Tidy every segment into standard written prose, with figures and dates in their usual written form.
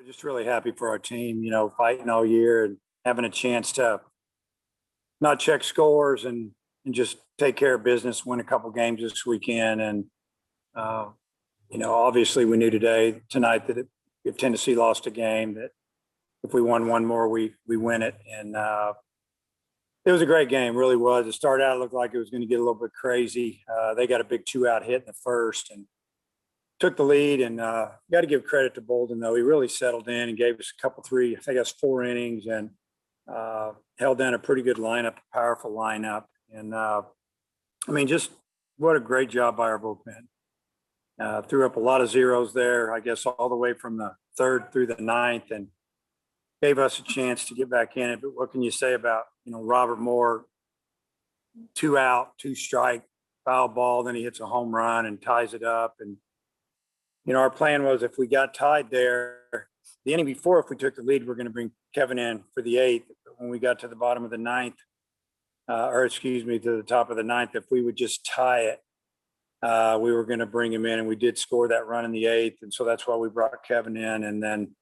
Just really happy for our team, fighting all year and having a chance to not check scores and just take care of business, win a couple games this weekend. And, obviously we knew tonight that if Tennessee lost a game, that if we won one more, we win it. And it was a great game, really was. It started out, it looked like it was going to get a little bit crazy. They got a big 2-out hit in the first and took the lead, and got to give credit to Bolden, though. He really settled in and gave us a couple, I think that's 4 innings, and held down a pretty good lineup, a powerful lineup. And, just what a great job by our bullpen. Threw up a lot of zeros there, I guess, all the way from the 3rd through the 9th, and gave us a chance to get back in it. But what can you say about, Robert Moore, 2 out, 2 strike, foul ball, then he hits a home run and ties it up. And our plan was if we got tied there, the inning before, if we took the lead, we're going to bring Kevin in for the 8th. But when we got to the bottom of the 9th, to the top of the 9th, if we would just tie it, we were going to bring him in, and we did score that run in the 8th. And so that's why we brought Kevin in. And then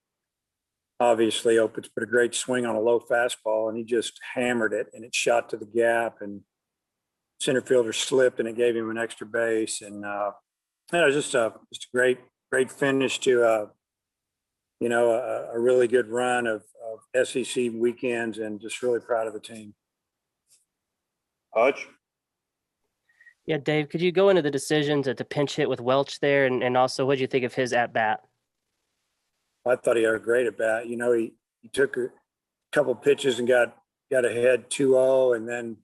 obviously Opitz put a great swing on a low fastball, and he just hammered it, and it shot to the gap, and center fielder slipped, and it gave him an extra base. And it was just a great finish to a really good run of SEC weekends, and just really proud of the team. Hutch? Yeah, Dave, could you go into the decision to pinch hit with Welch there, and also what did you think of his at bat? I thought he had a great at bat. He took a couple pitches and got ahead 2-0, and then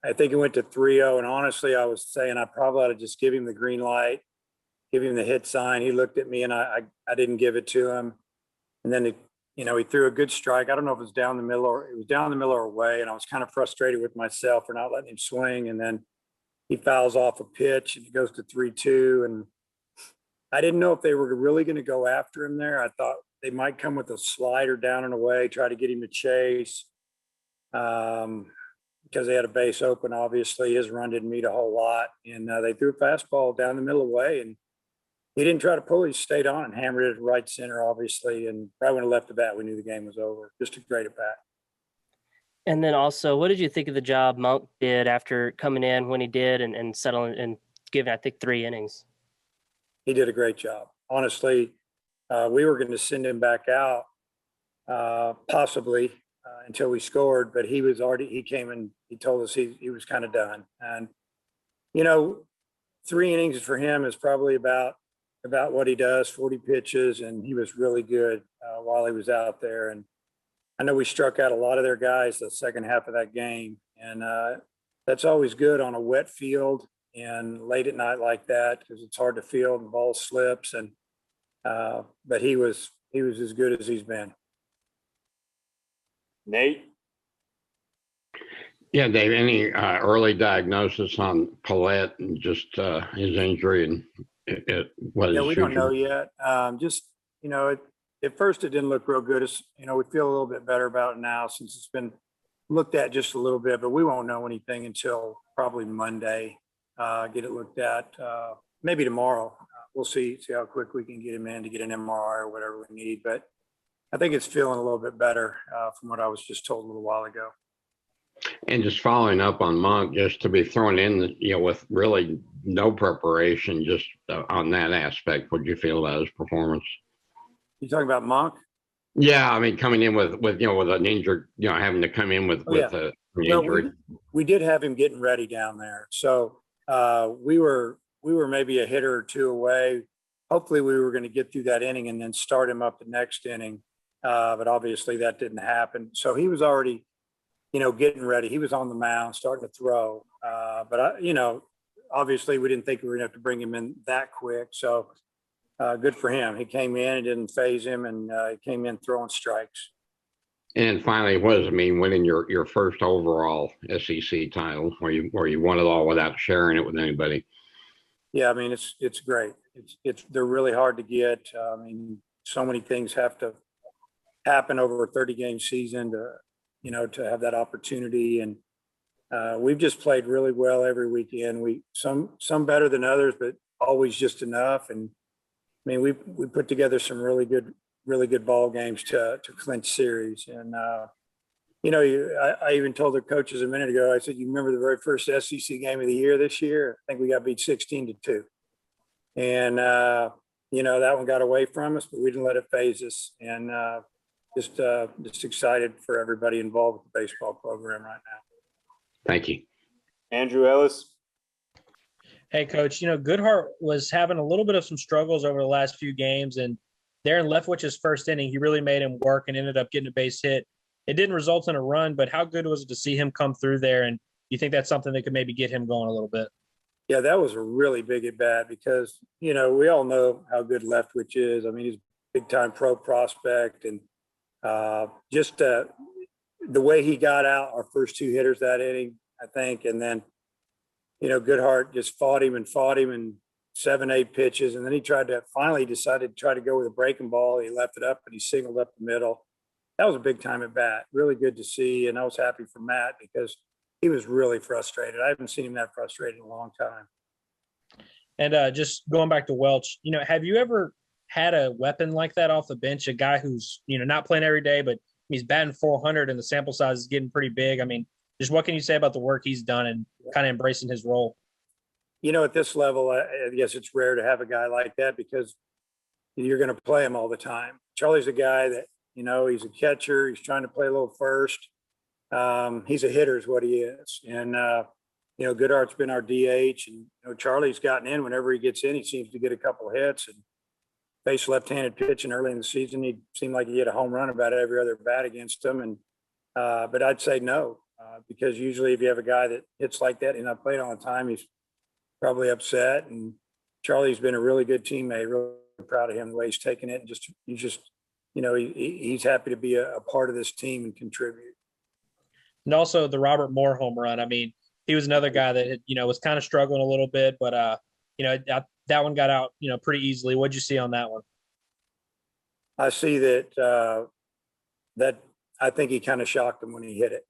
I think it went to 3-0. And honestly, I was saying I probably ought to just give him the green light, give him the hit sign. He looked at me, and I didn't give it to him. And then he threw a good strike. I don't know if it was down the middle or away, and I was kind of frustrated with myself for not letting him swing. And then he fouls off a pitch, and it goes to 3-2. And I didn't know if they were really going to go after him there. I thought they might come with a slider down and away, try to get him to chase, because they had a base open. Obviously, his run didn't meet a whole lot, and they threw a fastball down the middle away, and he didn't try to pull. He stayed on and hammered it at right center, obviously, and right when he left the bat, we knew the game was over. Just a great at bat. And then also, what did you think of the job Monk did after coming in when he did and settling and giving, I think, 3 innings? He did a great job. Honestly, we were going to send him back out possibly until we scored, but he came and he told us he was kind of done. And, 3 innings for him is probably about what he does, 40 pitches, and he was really good while he was out there. And I know we struck out a lot of their guys the second half of that game, and that's always good on a wet field and late at night like that, because it's hard to field and the ball slips. And but he was as good as he's been. Nate? Yeah, Dave, any early diagnosis on Paulette and just his injury and what? Yeah, we don't know yet. At first it didn't look real good. We feel a little bit better about it now since it's been looked at just a little bit, but we won't know anything until probably Monday. Get it looked at, maybe tomorrow. We'll see how quick we can get him in to get an MRI or whatever we need. But I think it's feeling a little bit better from what I was just told a little while ago. And just following up on Monk, just to be thrown in, with really no preparation, just on that aspect, what do you feel about his performance? You talking about Monk? Yeah, coming in with an injured, having to come in with an injury. We did have him getting ready down there, so we were maybe a hitter or 2 away. Hopefully, we were going to get through that inning and then start him up the next inning, but obviously that didn't happen. So he was already, getting ready. He was on the mound, starting to throw, but obviously we didn't think we were going to have to bring him in that quick. So. Good for him. He came in, it didn't phase him, and he came in throwing strikes. And finally, winning your first overall SEC title, where you won it all without sharing it with anybody. Yeah, it's great. They're really hard to get. So many things have to happen over a 30-game season to have that opportunity. And we've just played really well every weekend. Some better than others, but always just enough. And we put together some really good really good ball games to clinch series. And, I even told the coaches a minute ago, I said, you remember the very first SEC game of the year this year? I think we got beat 16-2. And, that one got away from us, but we didn't let it phase us. And just excited for everybody involved with the baseball program right now. Thank you. Andrew Ellis. Hey, Coach, Goodhart was having a little bit of some struggles over the last few games, and there in Leftwich's first inning, he really made him work and ended up getting a base hit. It didn't result in a run, but how good was it to see him come through there? And you think that's something that could maybe get him going a little bit? Yeah, that was a really big at bat because, we all know how good Leftwich is. I mean, he's a big-time pro prospect, and just the way he got out our first two hitters that inning, I think, and then, Goodhart just fought him in 7-8 pitches, and then he finally decided to try to go with a breaking ball. He left it up, and he singled up the middle. That was a big time at bat. Really good to see, and I was happy for Matt because he was really frustrated. I haven't seen him that frustrated in a long time. And just going back to Welch, have you ever had a weapon like that off the bench, a guy who's, not playing every day, but he's batting 400 and the sample size is getting pretty big? I mean, just what can you say about the work he's done and kind of embracing his role? At this level, I guess it's rare to have a guy like that because you're going to play him all the time. Charlie's a guy that, he's a catcher. He's trying to play a little first. He's a hitter is what he is. And, Goodhart's been our DH, and, Charlie's gotten in. Whenever he gets in, he seems to get a couple of hits. And faced left-handed pitching early in the season, he seemed like he hit a home run about every other bat against him. And but I'd say no, because usually if you have a guy that hits like that and not played all the time, he's probably upset. And Charlie's been a really good teammate. Really proud of him the way he's taken it, and he's happy to be a part of this team and contribute. And also the Robert Moore home run. I mean, he was another guy that, was kind of struggling a little bit, but, that one got out, pretty easily. What'd you see on that one? I see that I think he kind of shocked him when he hit it.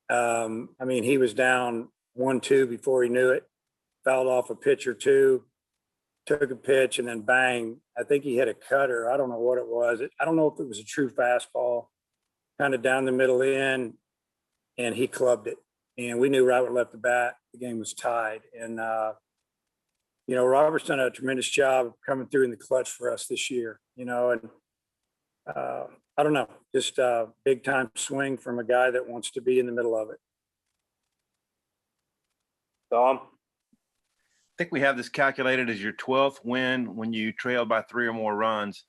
I mean, he was down 1-2 before he knew it, fouled off a pitch or two, took a pitch, and then bang. I think he hit a cutter. I don't know what it was. I don't know if it was a true fastball, kind of down the middle in, and he clubbed it. And we knew right when left the bat, the game was tied. And, Robert's done a tremendous job of coming through in the clutch for us this year, and I don't know, just a big time swing from a guy that wants to be in the middle of it. Tom? I think we have this calculated as your 12th win when you trailed by 3 or more runs.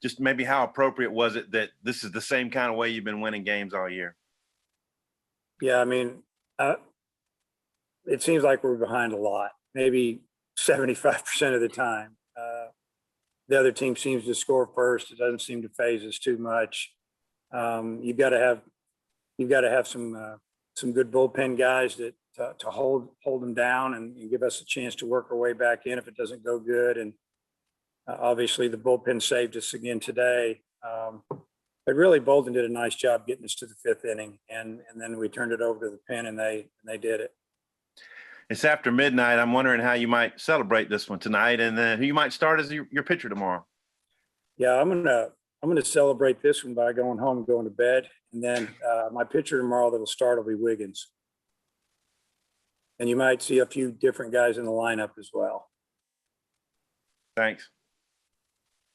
Just maybe how appropriate was it that this is the same kind of way you've been winning games all year? Yeah, I mean, it seems like we're behind a lot, maybe 75% of the time. The other team seems to score first. It doesn't seem to phase us too much. You've got to have some good bullpen guys that to hold them down and give us a chance to work our way back in if it doesn't go good. And obviously the bullpen saved us again today. But really Bolton did a nice job getting us to the 5th inning, and then we turned it over to the pen and they did it. It's after midnight. I'm wondering how you might celebrate this one tonight, and then who you might start as your pitcher tomorrow. Yeah, I'm gonna celebrate this one by going home and going to bed, and then my pitcher tomorrow that'll start will be Wiggins. And you might see a few different guys in the lineup as well. Thanks.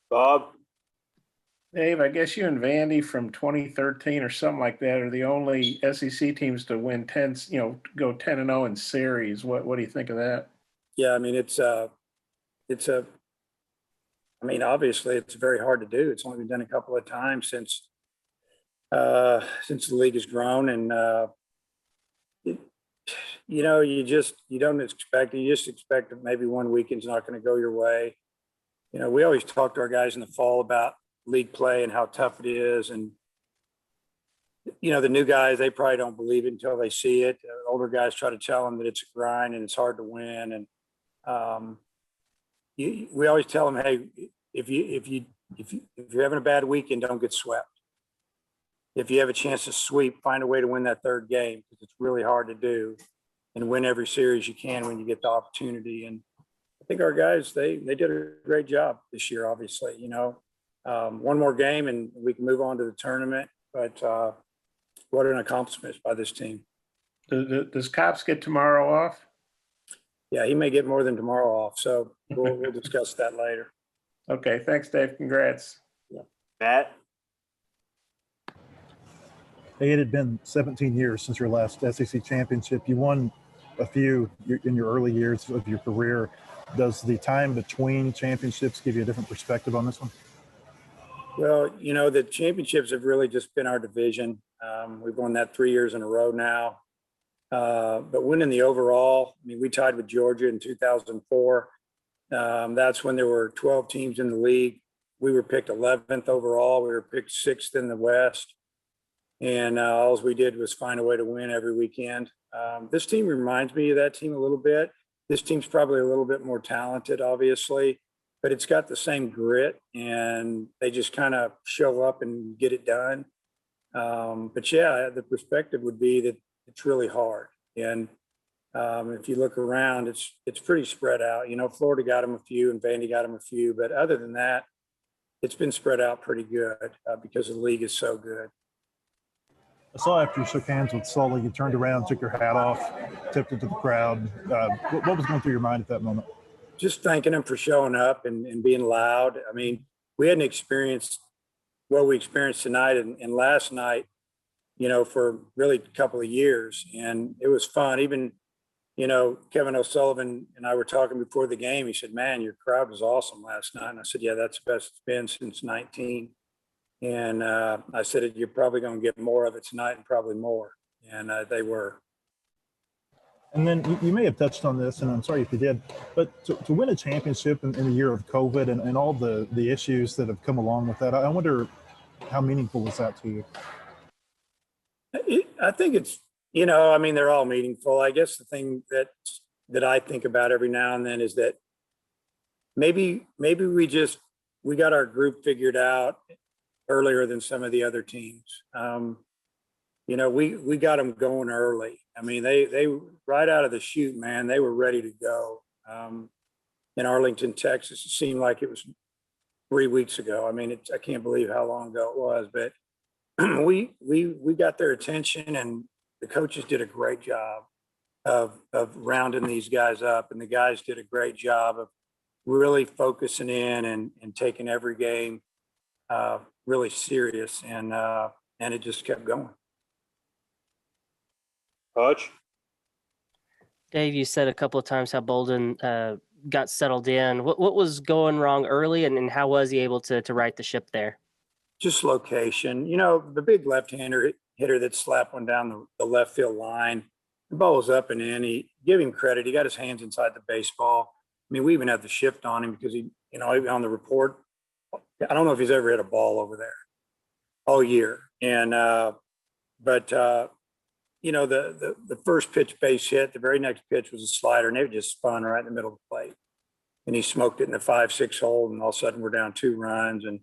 Bob? Dave, I guess you and Vandy from 2013 or something like that are the only SEC teams to win 10, go 10-0 in series. What do you think of that? Yeah, I mean, obviously it's very hard to do. It's only been done a couple of times since the league has grown, and you don't expect it. You just expect that maybe one weekend's not going to go your way. We always talk to our guys in the fall about league play and how tough it is. And, the new guys, they probably don't believe it until they see it. Older guys try to tell them that it's a grind and it's hard to win. And we always tell them, hey, if you're having a bad weekend, don't get swept. If you have a chance to sweep, find a way to win that third game, because it's really hard to do, and win every series you can when you get the opportunity. And I think our guys, they did a great job this year, obviously. one more game and we can move on to the tournament. But what an accomplishment by this team. Does Cops get tomorrow off? Yeah, he may get more than tomorrow off. So we'll discuss that later. Okay, thanks, Dave. Congrats. Matt, Hey, it had been 17 years since your last SEC championship. You won a few in your early years of your career. Does the time between championships give you a different perspective on this one? Well, you know, the championships have really just been our division. We've won that 3 years in a row now. But winning the overall, I mean, we tied with Georgia in 2004. That's when there were 12 teams in the league. We were picked 11th overall. We were picked 6th in the West. And all we did was find a way to win every weekend. This team reminds me of that team a little bit. This team's probably a little bit more talented, obviously, but it's got the same grit, and they just kind of show up and get it done. But yeah, the perspective would be that it's really hard. And if you look around, it's pretty spread out. You know, Florida got them a few and Vandy got them a few, but other than that, it's been spread out pretty good because the league is so good. I saw after you shook hands with Sully, you turned around, took your hat off, tipped it to the crowd. What was going through your mind at that moment? Just thanking him for showing up and being loud. I mean, we hadn't experienced what we experienced tonight and last night, you know, for really a couple of years. And it was fun. Even, you know, Kevin O'Sullivan and I were talking before the game. He said, man, your crowd was awesome last night. And I said, yeah, that's the best it's been since 19. And I said, you're probably going to get more of it tonight and probably more. And they were. And then you may have touched on this, and I'm sorry if you did, but to win a championship in the year of COVID and all the issues that have come along with that, I wonder how meaningful was that to you? I think it's, you know, I mean, they're all meaningful. I guess the thing that I think about every now and then is that maybe we got our group figured out earlier than some of the other teams. You know, we got them going early. I mean, they right out of the chute, man, they were ready to go. In Arlington, Texas, it seemed like it was 3 weeks ago. I mean, I can't believe how long ago it was, but we got their attention, and the coaches did a great job of rounding these guys up, and the guys did a great job of really focusing in and taking every game really serious, and it just kept going. Hutch, Dave, you said a couple of times how Bolden got settled in. What was going wrong early, and how was he able to right the ship there? Just location. You know, the big left-hander hitter that slapped one down the left field line, the ball was up and in. He give him credit. He got his hands inside the baseball. I mean, we even had the shift on him because he, you know, on the report, I don't know if he's ever hit a ball over there all year. And, you know, the first pitch base hit, the very next pitch was a slider, and it just spun right in the middle of the plate. And he smoked it in the 5-6 hole, and all of a sudden we're down 2 runs. And,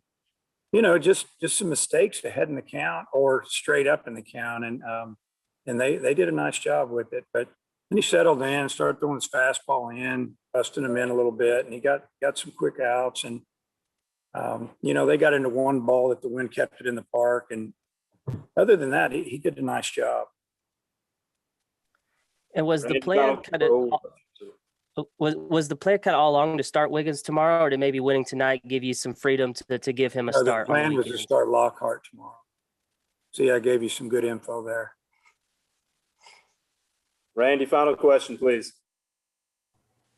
you know, just some mistakes ahead in the count or straight up in the count. And they did a nice job with it. But then he settled in, started throwing his fastball in, busting him in a little bit, and he got some quick outs. And, you know, they got into one ball that the wind kept it in the park. And other than that, he did a nice job. And was the plan was the plan kind of all along to start Wiggins tomorrow, or to maybe winning tonight give you some freedom to give him a start? The plan was to start Lockhart tomorrow. See, I gave you some good info there. Randy, final question, please.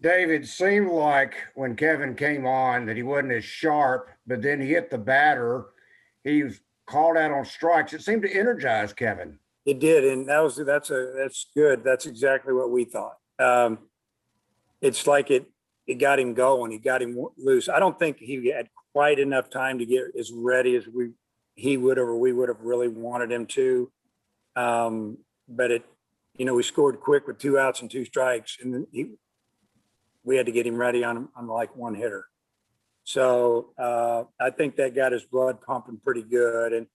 David, it seemed like when Kevin came on that he wasn't as sharp, but then he hit the batter. He was called out on strikes. It seemed to energize Kevin. It did, and that's good. That's exactly what we thought. It's like it got him going. It got him loose. I don't think he had quite enough time to get as ready as he would have or we would have really wanted him to. But you know, we scored quick with 2 outs and 2 strikes, and we had to get him ready on like one hitter. So I think that got his blood pumping pretty good. And,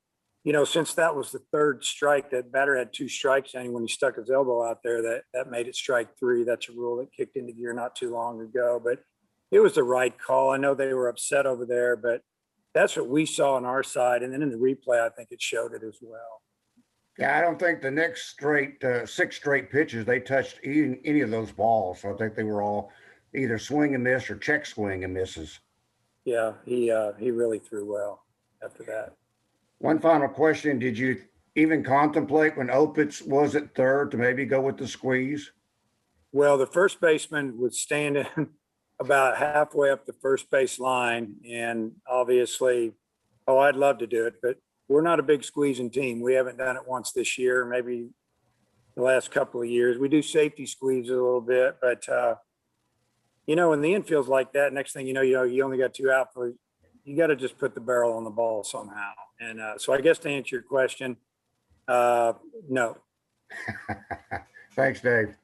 you know, since that was the 3rd strike, that batter had 2 strikes on him when he stuck his elbow out there, that made it strike 3. That's a rule that kicked into gear not too long ago, but it was the right call. I know they were upset over there, but That's what we saw on our side. And then in the replay, I think it showed it as well. Yeah, I don't think the next six straight pitches they touched any of those balls. So I think they were all either swing and miss or check swing and misses. Yeah, he really threw well after that. One final question. Did you even contemplate when Opitz was at third to maybe go with the squeeze? Well, the first baseman was standing about halfway up the first base line. And obviously, I'd love to do it, but we're not a big squeezing team. We haven't done it once this year, maybe the last couple of years. We do safety squeeze a little bit, but when the infield's like that, next thing you know, you only got two outfielders. You got to just put the barrel on the ball somehow. And so I guess to answer your question, no. Thanks, Dave.